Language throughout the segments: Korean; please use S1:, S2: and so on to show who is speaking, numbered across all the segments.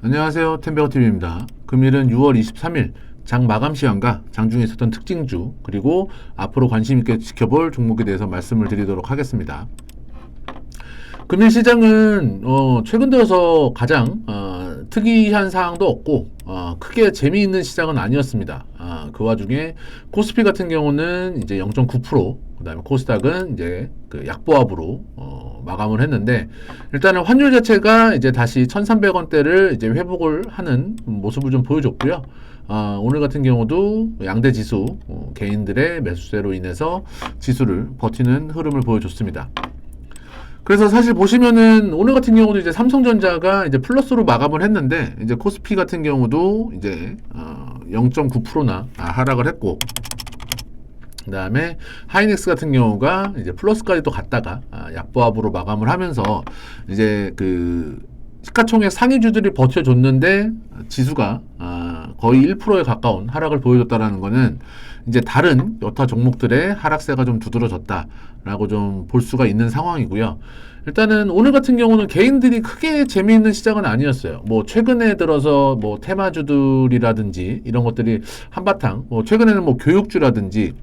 S1: 안녕하세요. 템베어TV입니다. 금일은 6월 23일 장 마감 시황과 장중에 있었던 특징주 그리고 앞으로 관심 있게 지켜볼 종목에 대해서 말씀을 드리도록 하겠습니다. 금일 시장은 최근 들어서 가장 특이한 사항도 없고 크게 재미있는 시장은 아니었습니다. 그 와중에 코스피 같은 경우는 이제 0.9%, 그다음에 코스닥은 이제 그 약보합으로 마감을 했는데, 일단은 환율 자체가 이제 다시 1,300원대를 이제 회복을 하는 모습을 좀 보여줬고요. 오늘 같은 경우도 양대 지수 개인들의 매수세로 인해서 지수를 버티는 흐름을 보여줬습니다. 그래서 사실 보시면은 오늘 같은 경우도 이제 삼성전자가 이제 플러스로 마감을 했는데, 이제 코스피 같은 경우도 이제 0.9%나 하락을 했고, 그 다음에 하이닉스 같은 경우가 이제 플러스까지 또 갔다가 약보합으로 마감을 하면서 이제 그 시가총액 상위주들이 버텨줬는데 지수가 거의 1%에 가까운 하락을 보여줬다라는 거는 이제 다른 여타 종목들의 하락세가 좀 두드러졌다라고 좀 볼 수가 있는 상황이고요. 일단은 오늘 같은 경우는 개인들이 크게 재미있는 시장은 아니었어요. 뭐 최근에 들어서 뭐 테마주들이라든지 이런 것들이 한바탕, 뭐 최근에는 뭐 교육주라든지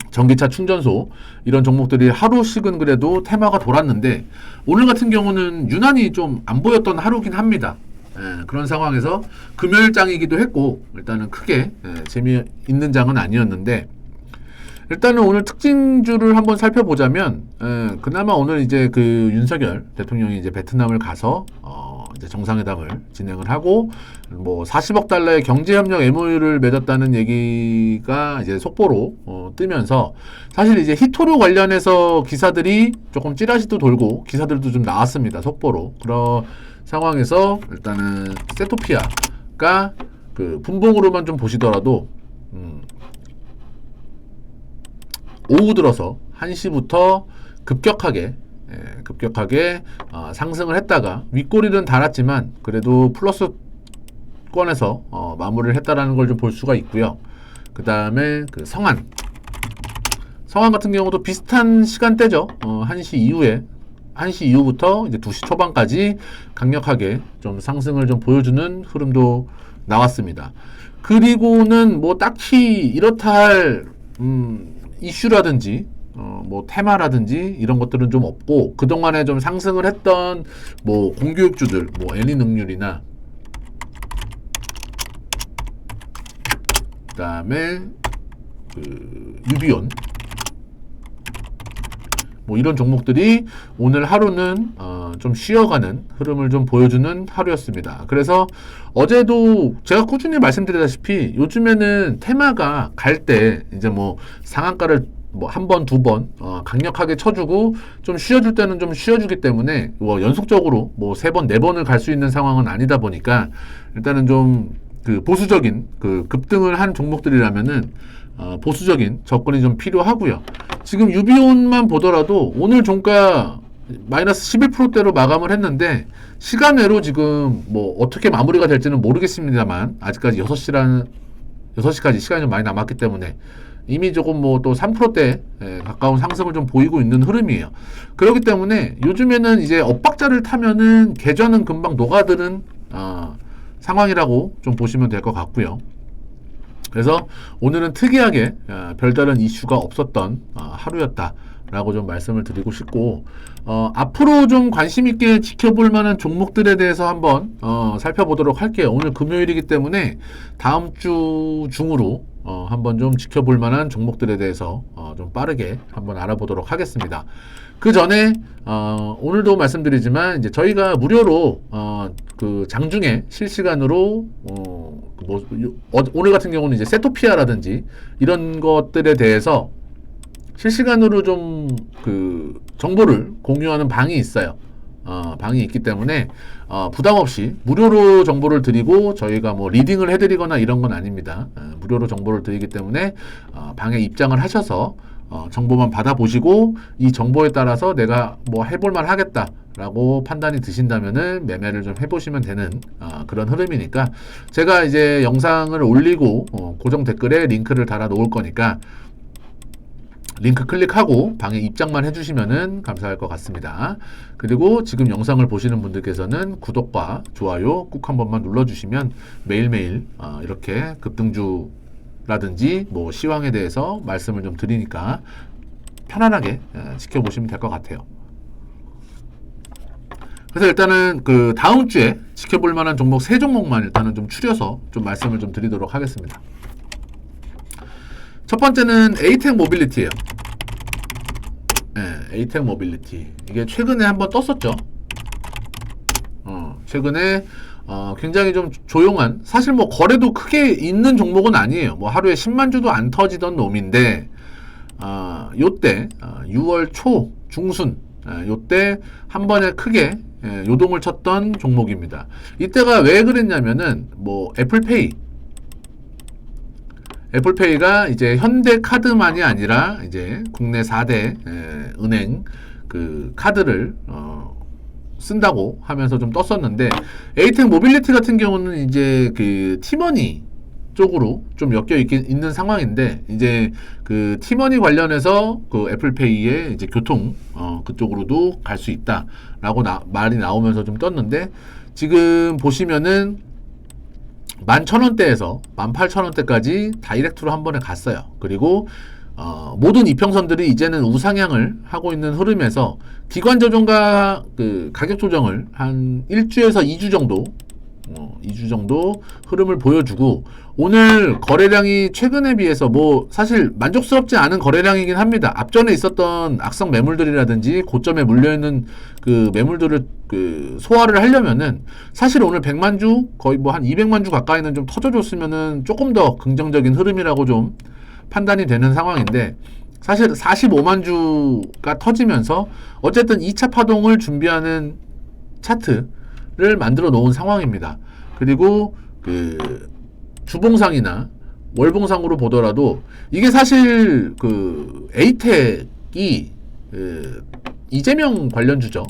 S1: 전기차 충전소 이런 종목들이 하루씩은 그래도 테마가 돌았는데, 오늘 같은 경우는 유난히 좀 안 보였던 하루긴 합니다. 그런 상황에서 금요일장이기도 했고 일단은 크게 재미있는 장은 아니었는데, 일단은 오늘 특징주를 한번 살펴보자면 그나마 오늘 이제 그 윤석열 대통령이 이제 베트남을 가서 이제 정상회담을 진행을 하고 뭐 40억 달러의 경제협력 MOU를 맺었다는 얘기가 이제 속보로 뜨면서, 사실 이제 히토류 관련해서 기사들이 조금 찌라시도 돌고 기사들도 좀 나왔습니다. 속보로. 그런 상황에서 일단은 세토피아가 그 분봉으로만 좀 보시더라도 오후 들어서 1시부터 급격하게 상승을 했다가 윗꼬리는 달았지만 그래도 플러스권에서 마무리를 했다라는 걸 좀 볼 수가 있고요. 그 다음에 그 성안 같은 경우도 비슷한 시간대죠. 1시 이후에 1시 이후부터 이제 2시 초반까지 강력하게 좀 상승을 좀 보여주는 흐름도 나왔습니다. 그리고는 뭐 딱히 이렇다 할 이슈라든지 뭐 테마라든지 이런 것들은 좀 없고, 그동안에 좀 상승을 했던 뭐 공교육주들, 뭐 애니능률이나 그다음에 그 유비온 뭐 이런 종목들이 오늘 하루는 좀 쉬어가는 흐름을 좀 보여주는 하루였습니다. 그래서 어제도 제가 꾸준히 말씀드리다시피 요즘에는 테마가 갈 때 이제 뭐 상한가를 뭐 한 번, 두 번 강력하게 쳐주고 좀 쉬어줄 때는 좀 쉬어주기 때문에 뭐 연속적으로 뭐 세 번, 네 번을 갈 수 있는 상황은 아니다 보니까 일단은 좀 그 보수적인 그 급등을 한 종목들이라면은 보수적인 접근이 좀 필요하고요. 지금 유비온만 보더라도 오늘 종가 마이너스 11%대로 마감을 했는데, 시간외로 지금 뭐 어떻게 마무리가 될지는 모르겠습니다만 아직까지 6시까지 시간이 좀 많이 남았기 때문에 이미 조금 뭐 또 3%대 가까운 상승을 좀 보이고 있는 흐름이에요. 그렇기 때문에 요즘에는 이제 엇박자를 타면은 계좌는 금방 녹아드는 상황이라고 좀 보시면 될 것 같고요. 그래서 오늘은 특이하게 별다른 이슈가 없었던 하루였다라고 좀 말씀을 드리고 싶고, 앞으로 좀 관심 있게 지켜볼 만한 종목들에 대해서 한번 살펴보도록 할게요. 오늘 금요일이기 때문에 다음 주 중으로 한번 좀 지켜볼 만한 종목들에 대해서 좀 빠르게 한번 알아보도록 하겠습니다. 그 전에 오늘도 말씀드리지만 이제 저희가 무료로 그 장중에 실시간으로 오늘 같은 경우는 이제 세토피아라든지 이런 것들에 대해서 실시간으로 좀 그 정보를 공유하는 방이 있어요. 방이 있기 때문에 부담 없이 무료로 정보를 드리고, 저희가 뭐 리딩을 해드리거나 이런 건 아닙니다. 무료로 정보를 드리기 때문에 방에 입장을 하셔서 정보만 받아보시고 이 정보에 따라서 내가 뭐 해볼만 하겠다라고 판단이 드신다면은 매매를 좀 해보시면 되는 그런 흐름이니까, 제가 이제 영상을 올리고 고정 댓글에 링크를 달아 놓을 거니까 링크 클릭하고 방에 입장만 해주시면은 감사할 것 같습니다. 그리고 지금 영상을 보시는 분들께서는 구독과 좋아요 꾹 한 번만 눌러주시면 매일매일 이렇게 급등주라든지 뭐 시황에 대해서 말씀을 좀 드리니까 편안하게 지켜보시면 될 것 같아요. 그래서 일단은 그 다음 주에 지켜볼 만한 종목 3종목만 일단은 좀 추려서 좀 말씀을 좀 드리도록 하겠습니다. 첫 번째는 에이텍 모빌리티예요. 네, 에이텍 모빌리티. 이게 최근에 한번 떴었죠. 최근에 굉장히 좀 조용한, 사실 뭐 거래도 크게 있는 종목은 아니에요. 뭐 하루에 10만 주도 안 터지던 놈인데 요때 6월 초 중순 요때 한 번에 크게 요동을 쳤던 종목입니다. 이때가 왜 그랬냐면은 뭐 애플페이가 이제 현대카드만이 아니라 이제 국내 4대 은행 그 카드를 쓴다고 하면서 좀 떴었는데, 에이텍 모빌리티 같은 경우는 이제 그 티머니 쪽으로 좀 엮여 있는 상황인데, 이제 그 티머니 관련해서 그 애플페이의 이제 교통 그쪽으로도 갈 수 있다라고 말이 나오면서 좀 떴는데, 지금 보시면은 11,000원대에서 18,000원대까지 다이렉트로 한 번에 갔어요. 그리고 모든 이평선들이 이제는 우상향을 하고 있는 흐름에서 기관 조정과 그 가격 조정을 한 1주에서 2주 정도 2주 정도 흐름을 보여주고, 오늘 거래량이 최근에 비해서 뭐 사실 만족스럽지 않은 거래량이긴 합니다. 앞전에 있었던 악성 매물들이라든지 고점에 물려있는 그 매물들을 그 소화를 하려면은 사실 오늘 100만 주 거의 뭐 한 200만 주 가까이는 좀 터져줬으면은 조금 더 긍정적인 흐름이라고 좀 판단이 되는 상황인데, 사실 45만 주가 터지면서 어쨌든 2차 파동을 준비하는 차트를 만들어 놓은 상황입니다. 그리고 그 주봉상이나 월봉상으로 보더라도 이게 사실 그 에이텍이 그 이재명 관련주죠.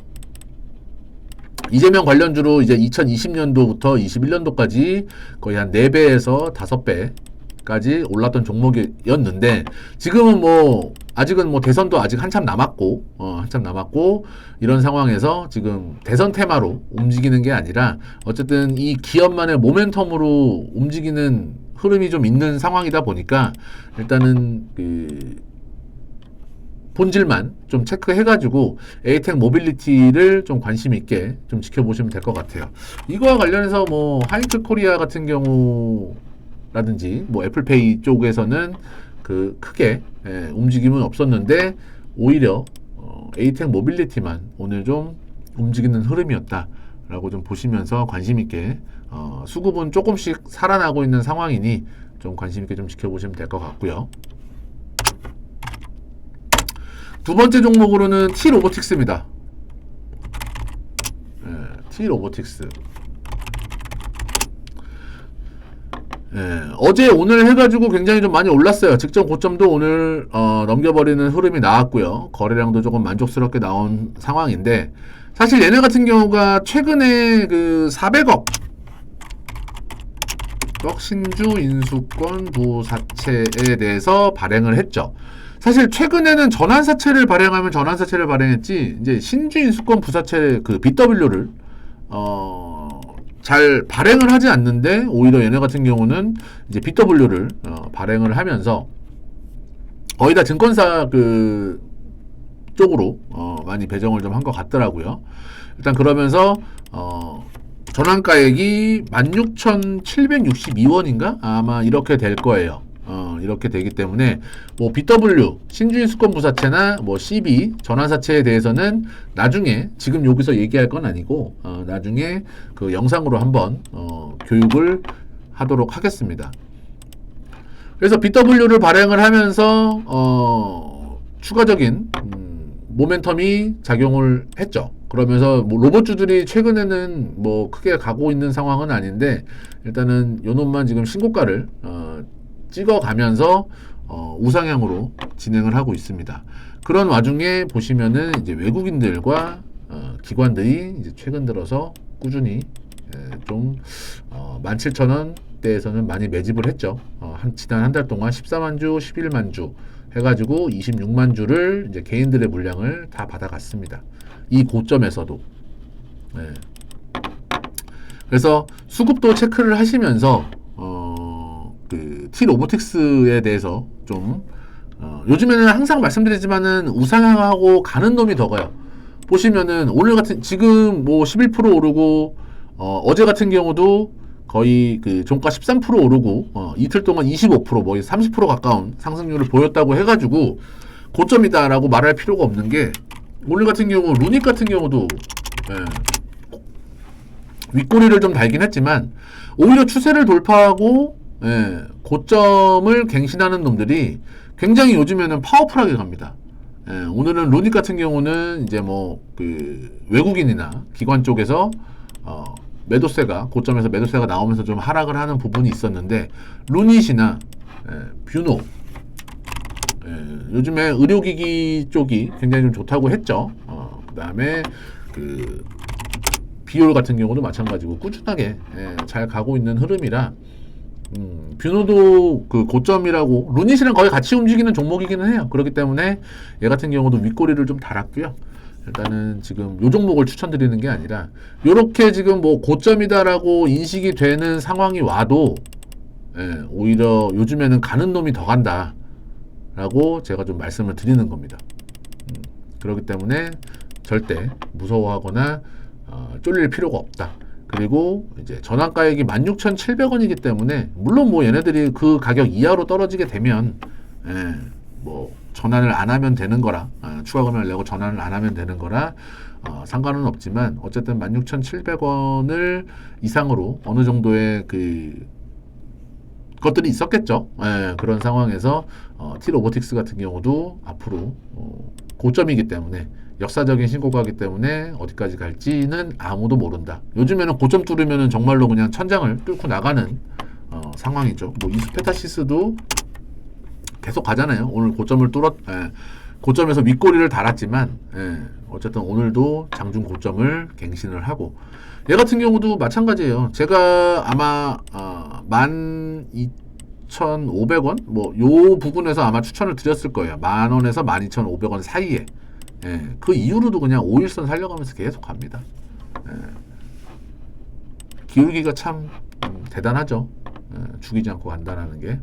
S1: 이재명 관련주로 이제 2020년도부터 21년도까지 거의 한 4배에서 5배까지 올랐던 종목이었는데, 지금은 뭐 아직은 뭐 대선도 아직 한참 남았고 이런 상황에서 지금 대선 테마로 움직이는 게 아니라 어쨌든 이 기업만의 모멘텀으로 움직이는 흐름이 좀 있는 상황이다 보니까 일단은 그 본질만 좀 체크해가지고 에이텍 모빌리티를 좀 관심 있게 좀 지켜보시면 될 것 같아요. 이거와 관련해서 뭐 하이트 코리아 같은 경우라든지 뭐 애플페이 쪽에서는 그 크게 움직임은 없었는데, 오히려 에이텍 모빌리티만 오늘 좀 움직이는 흐름이었다라고 좀 보시면서 관심 있게 수급은 조금씩 살아나고 있는 상황이니 좀 관심 있게 좀 지켜보시면 될 것 같고요. 두 번째 종목으로는 T로보틱스입니다. T로보틱스. 어제 오늘 해가지고 굉장히 좀 많이 올랐어요. 직전 고점도 오늘 넘겨버리는 흐름이 나왔고요. 거래량도 조금 만족스럽게 나온 상황인데, 사실 얘네 같은 경우가 최근에 그 400억 신주 인수권 부사채에 대해서 발행을 했죠. 사실 최근에는 전환사채를 발행하면 전환사채를 발행했지, 이제 신주 인수권 부사채 그 BW를 잘 발행을 하지 않는데, 오히려 얘네 같은 경우는 이제 BW를 발행을 하면서 거의 다 증권사 그 쪽으로 많이 배정을 좀 한 것 같더라고요. 일단 그러면서 전환가액이 16,762원인가 아마 이렇게 될 거예요. 이렇게 되기 때문에 뭐 BW 신주인수권 부사채나 뭐 CB 전환사채에 대해서는 나중에, 지금 여기서 얘기할 건 아니고 나중에 그 영상으로 한번 교육을 하도록 하겠습니다. 그래서 BW를 발행을 하면서 추가적인 모멘텀이 작용을 했죠. 그러면서 뭐 로봇주들이 최근에는 뭐 크게 가고 있는 상황은 아닌데, 일단은 요 놈만 지금 신고가를 찍어가면서 우상향으로 진행을 하고 있습니다. 그런 와중에 보시면은 이제 외국인들과 기관들이 이제 최근 들어서 꾸준히 좀 17,000원대에서는 많이 매집을 했죠. 지난 한 달 동안 14만 주, 11만 주 해가지고 26만 주를 이제 개인들의 물량을 다 받아갔습니다. 이 고점에서도. 네. 그래서 수급도 체크를 하시면서 그 T-로보틱스에 대해서 좀 요즘에는 항상 말씀드리지만은 우상향하고 가는 놈이 더 가요. 보시면은 오늘 같은 지금 뭐 11% 오르고 어제 같은 경우도 거의 그 종가 13% 오르고 이틀 동안 25% 뭐 30% 가까운 상승률을 보였다고 해가지고 고점이다라고 말할 필요가 없는 게 오늘 같은 경우 루닉 같은 경우도 윗꼬리를 좀 달긴 했지만 오히려 추세를 돌파하고 고점을 갱신하는 놈들이 굉장히 요즘에는 파워풀하게 갑니다. 오늘은 루닉 같은 경우는 이제 뭐 그 외국인이나 기관 쪽에서 매도세가 고점에서 매도세가 나오면서 좀 하락을 하는 부분이 있었는데 루닛이나 뷰노 요즘에 의료기기 쪽이 굉장히 좀 좋다고 했죠. 그 다음에 그 비올 같은 경우도 마찬가지고 꾸준하게 잘 가고 있는 흐름이라 뷰노도 그 고점이라고 루닛이랑 거의 같이 움직이는 종목이기는 해요. 그렇기 때문에 얘 같은 경우도 윗꼬리를 좀 달았고요. 일단은 지금 요 종목을 추천드리는 게 아니라 요렇게 지금 뭐 고점이다라고 인식이 되는 상황이 와도 오히려 요즘에는 가는 놈이 더 간다 라고 제가 좀 말씀을 드리는 겁니다. 그렇기 때문에 절대 무서워하거나 쫄릴 필요가 없다. 그리고 이제 전환가액이 16,700원이기 때문에 물론 뭐 얘네들이 그 가격 이하로 떨어지게 되면 뭐 전환을 안 하면 되는 거라 추가 금액을 내고 전환을 안 하면 되는 거라 상관은 없지만 어쨌든 16,700원을 이상으로 어느 정도의 그 것들이 있었겠죠. 그런 상황에서 T-로보틱스 같은 경우도 앞으로 고점이기 때문에 역사적인 신고가이기 때문에 어디까지 갈지는 아무도 모른다. 요즘에는 고점 뚫으면 정말로 그냥 천장을 뚫고 나가는 상황이죠. 뭐 이수페타시스도 계속 가잖아요. 오늘 고점을 고점에서 윗꼬리를 달았지만 어쨌든 오늘도 장중 고점을 갱신을 하고 얘 같은 경우도 마찬가지예요. 제가 아마 12,500원 뭐 요 부분에서 아마 추천을 드렸을 거예요. 10,000원에서 12,500원 사이에 그 이후로도 그냥 5일선 살려가면서 계속 갑니다. 기울기가 참 대단하죠. 죽이지 않고 간다는 게.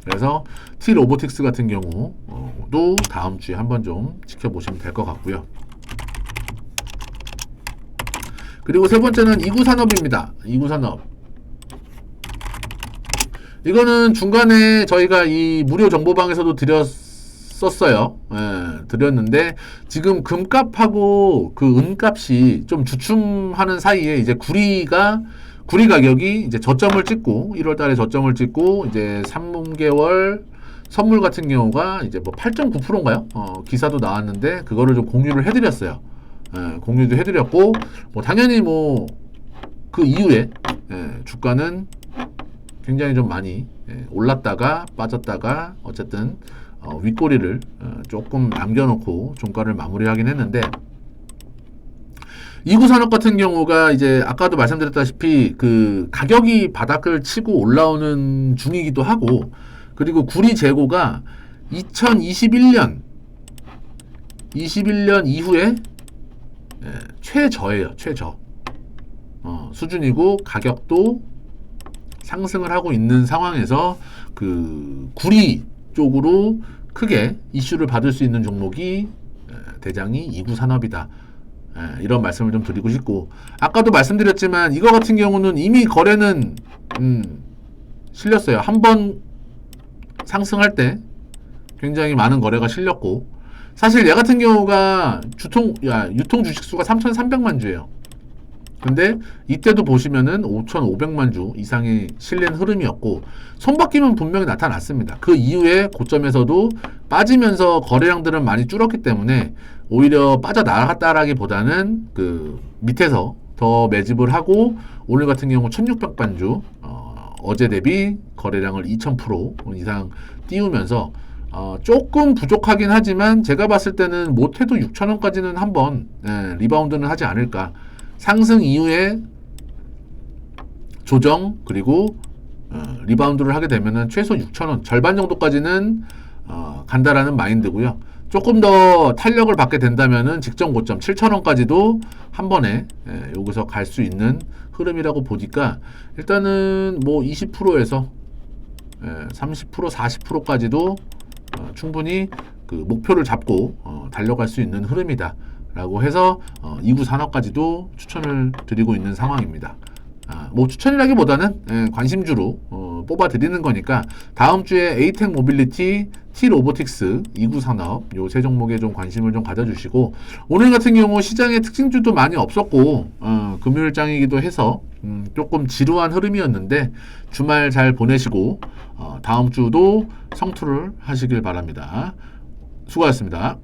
S1: 그래서 T-로보틱스 같은 경우도 다음 주에 한번 좀 지켜보시면 될 것 같고요. 그리고 세 번째는 이구산업입니다. 이구산업. 이거는 중간에 저희가 이 무료 정보방에서도 드렸었어요. 드렸는데 지금 금값하고 그 은값이 좀 주춤하는 사이에 이제 구리 가격이 이제 저점을 찍고 1월 달에 저점을 찍고 이제 3개월 선물 같은 경우가 이제 뭐 8.9%인가요? 기사도 나왔는데 그거를 좀 공유를 해드렸어요. 공유도 해드렸고 뭐 당연히 뭐 그 이후에 주가는 굉장히 좀 많이 올랐다가 빠졌다가 어쨌든 윗꼬리를 조금 남겨놓고 종가를 마무리하긴 했는데 이구산업 같은 경우가 이제 아까도 말씀드렸다시피 그 가격이 바닥을 치고 올라오는 중이기도 하고 그리고 구리 재고가 2021년 이후에 최저예요. 최저 수준이고 가격도 상승을 하고 있는 상황에서 그 구리 쪽으로 크게 이슈를 받을 수 있는 종목이 대장이 이구산업이다. 이런 말씀을 좀 드리고 싶고 아까도 말씀드렸지만 이거 같은 경우는 이미 거래는 실렸어요. 한번 상승할 때 굉장히 많은 거래가 실렸고 사실 얘 같은 경우가 유통 주식수가 3,300만 주예요. 근데 이때도 보시면은 5,500만 주 이상이 실린 흐름이었고 손바뀜은 분명히 나타났습니다. 그 이후에 고점에서도 빠지면서 거래량들은 많이 줄었기 때문에 오히려 빠져나갔다라기보다는 그 밑에서 더 매집을 하고 오늘 같은 경우 1,600만 주 어제 대비 거래량을 2,000% 이상 띄우면서 조금 부족하긴 하지만 제가 봤을 때는 못해도 6,000원까지는 한번 리바운드는 하지 않을까. 상승 이후에 조정 그리고 리바운드를 하게 되면은 최소 6,000원 절반 정도까지는 간다라는 마인드고요. 조금 더 탄력을 받게 된다면은 직전 고점 7,000원까지도 한 번에 여기서 갈 수 있는 흐름이라고 보니까 일단은 뭐 20%에서 30% 40%까지도 충분히 그 목표를 잡고 달려갈 수 있는 흐름이다 라고 해서 2구 산업까지도 추천을 드리고 있는 상황입니다. 뭐 추천이라기보다는 관심주로 뽑아 드리는 거니까 다음 주에 에이텍 모빌리티, T 로보틱스, 2구 산업 요 세 종목에 좀 관심을 좀 가져주시고, 오늘 같은 경우 시장에 특징주도 많이 없었고 금요일장이기도 해서 조금 지루한 흐름이었는데 주말 잘 보내시고 다음 주도 성투를 하시길 바랍니다. 수고하셨습니다.